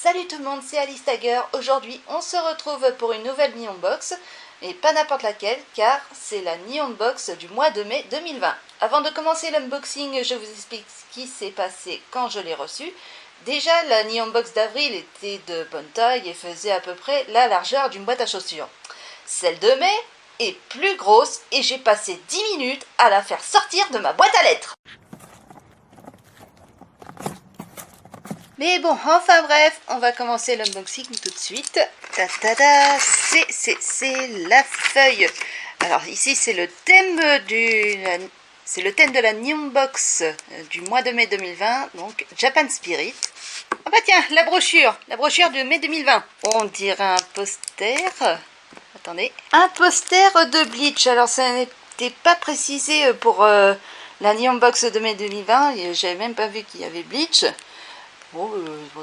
Salut tout le monde, c'est Alice Tagger. Aujourd'hui, on se retrouve pour une nouvelle Neon Box, et pas n'importe laquelle, car c'est la Neon Box du mois de mai 2020. Avant de commencer l'unboxing, je vous explique ce qui s'est passé quand je l'ai reçue. Déjà, la Neon Box d'avril était de bonne taille et faisait à peu près la largeur d'une boîte à chaussures. Celle de mai est plus grosse et j'ai passé 10 minutes à la faire sortir de ma boîte à lettres. Mais bon, enfin bref, on va commencer l'unboxing tout de suite. Ta-ta-da, c'est la feuille. Alors ici, c'est le thème de la Neon Box du mois de mai 2020, donc Japan Spirit. Ah bah tiens, la brochure de mai 2020. On dirait un poster. Attendez. Un poster de Bleach. Alors ça n'était pas précisé pour la Neon Box de mai 2020. J'avais même pas vu qu'il y avait Bleach. Bon,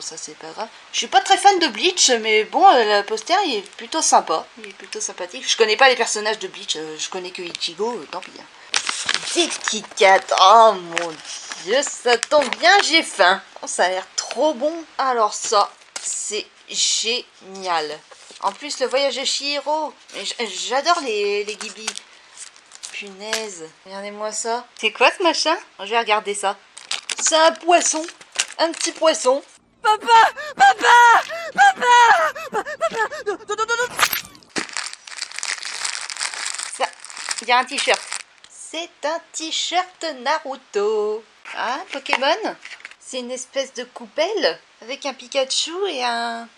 ça c'est pas grave. Je suis pas très fan de Bleach, mais bon, le poster il est plutôt sympa. Il est plutôt sympathique. Je connais pas les personnages de Bleach, je connais que Ichigo, tant pis. Des Kit Kat, oh mon dieu, ça tombe bien, j'ai faim. Oh, ça a l'air trop bon. Alors ça, c'est génial. En plus, le voyage de Chihiro. J'adore les Ghibli. Punaise, regardez-moi ça. C'est quoi ce machin? Je vais regarder ça. C'est un poisson. Un petit poisson. Papa! Ça, il y a un t-shirt. C'est un t-shirt Naruto. Ah, Pokémon. C'est une espèce de coupelle avec un Pikachu et un...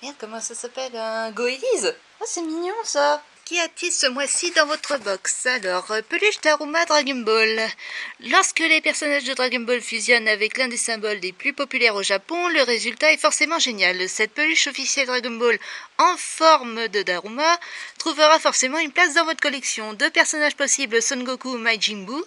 Merde, comment ça s'appelle? Un Goélise. Oh, c'est mignon ça. Qu'y a-t-il ce mois-ci dans votre box? Alors, peluche Daruma Dragon Ball. Lorsque les personnages de Dragon Ball fusionnent avec l'un des symboles les plus populaires au Japon, le résultat est forcément génial. Cette peluche officielle Dragon Ball en forme de Daruma trouvera forcément une place dans votre collection. 2 personnages possibles, Son Goku ou Majin Buu.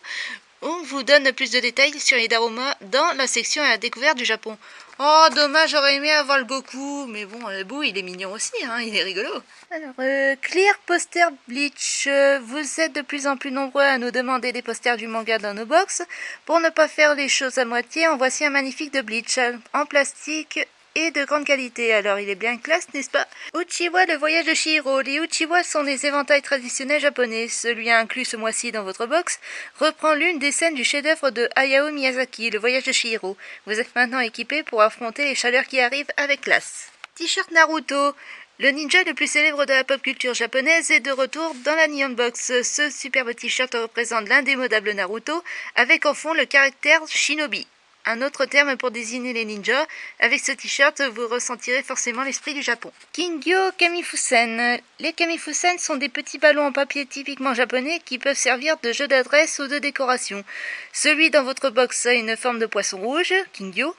On vous donne plus de détails sur les Daruma dans la section à la découverte du Japon. Oh, dommage, j'aurais aimé avoir le Goku, mais bon, le Buu, il est mignon aussi, hein, il est rigolo. Alors, Clear Poster Bleach, vous êtes de plus en plus nombreux à nous demander des posters du manga dans nos box. Pour ne pas faire les choses à moitié, en voici un magnifique de Bleach, en plastique et de grande qualité. Alors, il est bien classe, n'est-ce pas? Uchiwa, le voyage de Chihiro. Les Uchiwa sont les éventails traditionnels japonais. Celui inclus ce mois-ci dans votre box reprend l'une des scènes du chef-d'œuvre de Hayao Miyazaki, le voyage de Chihiro. Vous êtes maintenant équipé pour affronter les chaleurs qui arrivent avec classe. T-shirt Naruto. Le ninja le plus célèbre de la pop culture japonaise est de retour dans la Neon Box. Ce superbe t-shirt représente l'indémodable Naruto, avec en fond le caractère Shinobi. Un autre terme pour désigner les ninjas. Avec ce t-shirt, vous ressentirez forcément l'esprit du Japon. Kingyo Kamifusen. Les Kamifusen sont des petits ballons en papier typiquement japonais qui peuvent servir de jeu d'adresse ou de décoration. Celui dans votre box a une forme de poisson rouge, Kingyo.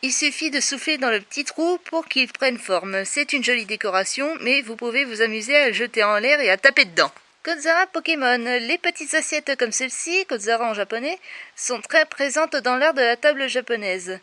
Il suffit de souffler dans le petit trou pour qu'il prenne forme. C'est une jolie décoration, mais vous pouvez vous amuser à le jeter en l'air et à taper dedans. Kozara Pokémon. Les petites assiettes comme celle-ci, Kozara en japonais, sont très présentes dans l'art de la table japonaise,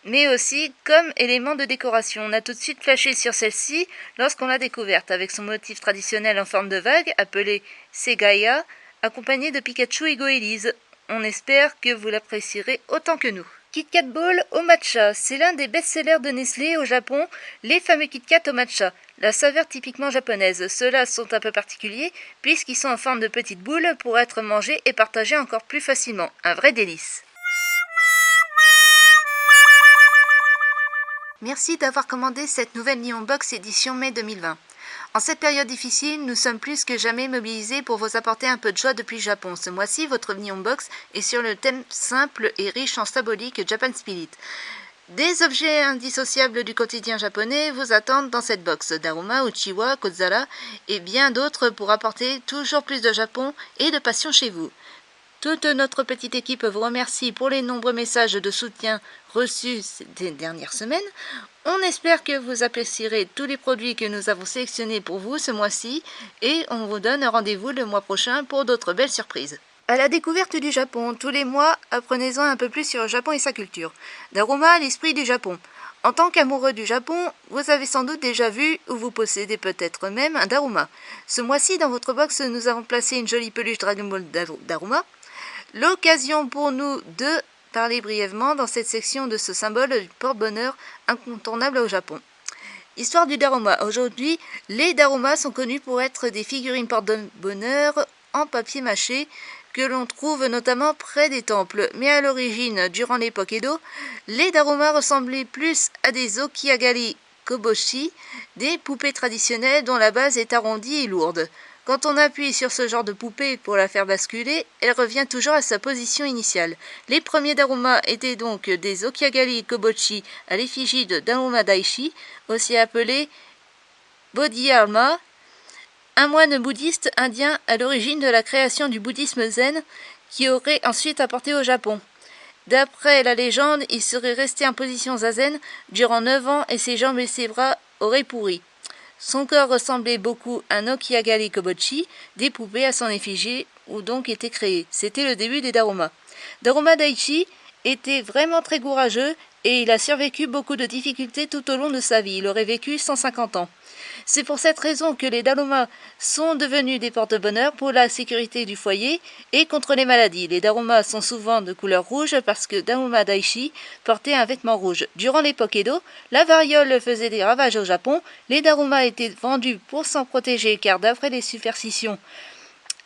mais aussi comme élément de décoration. On a tout de suite flashé sur celle-ci lorsqu'on l'a découverte, avec son motif traditionnel en forme de vague, appelé Segaya, accompagné de Pikachu et Goélise. On espère que vous l'apprécierez autant que nous. Kit Kat Ball au matcha, c'est l'un des best-sellers de Nestlé au Japon, les fameux Kit Kat au matcha. La saveur typiquement japonaise. Ceux-là sont un peu particuliers puisqu'ils sont en forme de petites boules pour être mangés et partagés encore plus facilement. Un vrai délice. Merci d'avoir commandé cette nouvelle Neon Box édition mai 2020. En cette période difficile, nous sommes plus que jamais mobilisés pour vous apporter un peu de joie depuis le Japon. Ce mois-ci, votre Neon Box est sur le thème simple et riche en symbolique Japan Spirit. Des objets indissociables du quotidien japonais vous attendent dans cette box. Daruma, Uchiwa, Kozara et bien d'autres pour apporter toujours plus de Japon et de passion chez vous. Toute notre petite équipe vous remercie pour les nombreux messages de soutien reçus ces dernières semaines. On espère que vous apprécierez tous les produits que nous avons sélectionnés pour vous ce mois-ci et on vous donne rendez-vous le mois prochain pour d'autres belles surprises. À la découverte du Japon, tous les mois, apprenez-en un peu plus sur le Japon et sa culture. Daruma, l'esprit du Japon. En tant qu'amoureux du Japon, vous avez sans doute déjà vu ou vous possédez peut-être même un Daruma. Ce mois-ci, dans votre box, nous avons placé une jolie peluche Dragon Ball Daruma. L'occasion pour nous de parler brièvement dans cette section de ce symbole du porte-bonheur incontournable au Japon. Histoire du Daruma. Aujourd'hui, les Darumas sont connus pour être des figurines porte-bonheur en papier mâché que l'on trouve notamment près des temples. Mais à l'origine, durant l'époque Edo, les Darumas ressemblaient plus à des okiagali koboshi, des poupées traditionnelles dont la base est arrondie et lourde. Quand on appuie sur ce genre de poupée pour la faire basculer, elle revient toujours à sa position initiale. Les premiers Daruma étaient donc des okiagali koboshi à l'effigie de Daruma Daishi, aussi appelé Bodhidharma, un moine bouddhiste indien à l'origine de la création du bouddhisme zen qui aurait ensuite apporté au Japon. D'après la légende, il serait resté en position zazen durant 9 ans et ses jambes et ses bras auraient pourri. Son corps ressemblait beaucoup à un okiagali koboshi, des poupées à son effigie ou donc étaient créées. C'était le début des Daruma. Daruma Daishi était vraiment très courageux et il a survécu beaucoup de difficultés tout au long de sa vie. Il aurait vécu 150 ans. C'est pour cette raison que les Daruma sont devenus des porte-bonheur pour la sécurité du foyer et contre les maladies. Les Daruma sont souvent de couleur rouge parce que Daruma Daishi portait un vêtement rouge. Durant l'époque Edo, la variole faisait des ravages au Japon. Les Daruma étaient vendus pour s'en protéger car d'après les superstitions,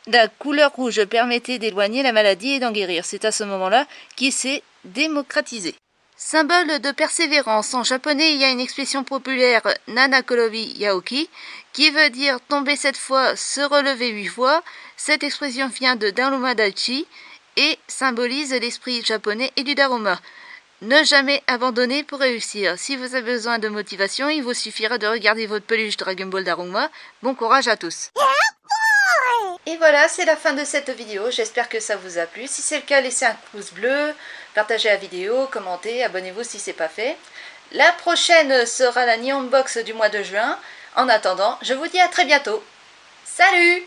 la couleur rouge permettait d'éloigner la maladie et d'en guérir. C'est à ce moment-là qu'il s'est démocratisé. Symbole de persévérance. En japonais, il y a une expression populaire Nanakorobi Yaoki qui veut dire tomber 7 fois, se relever 8 fois. Cette expression vient de Daruma Daishi et symbolise l'esprit japonais et du Daruma. Ne jamais abandonner pour réussir. Si vous avez besoin de motivation, il vous suffira de regarder votre peluche Dragon Ball Daruma. Bon courage à tous. Et voilà, c'est la fin de cette vidéo. J'espère que ça vous a plu. Si c'est le cas, laissez un pouce bleu, partagez la vidéo, commentez, abonnez-vous si ce n'est pas fait. La prochaine sera la Nihon Box du mois de juin. En attendant, je vous dis à très bientôt. Salut!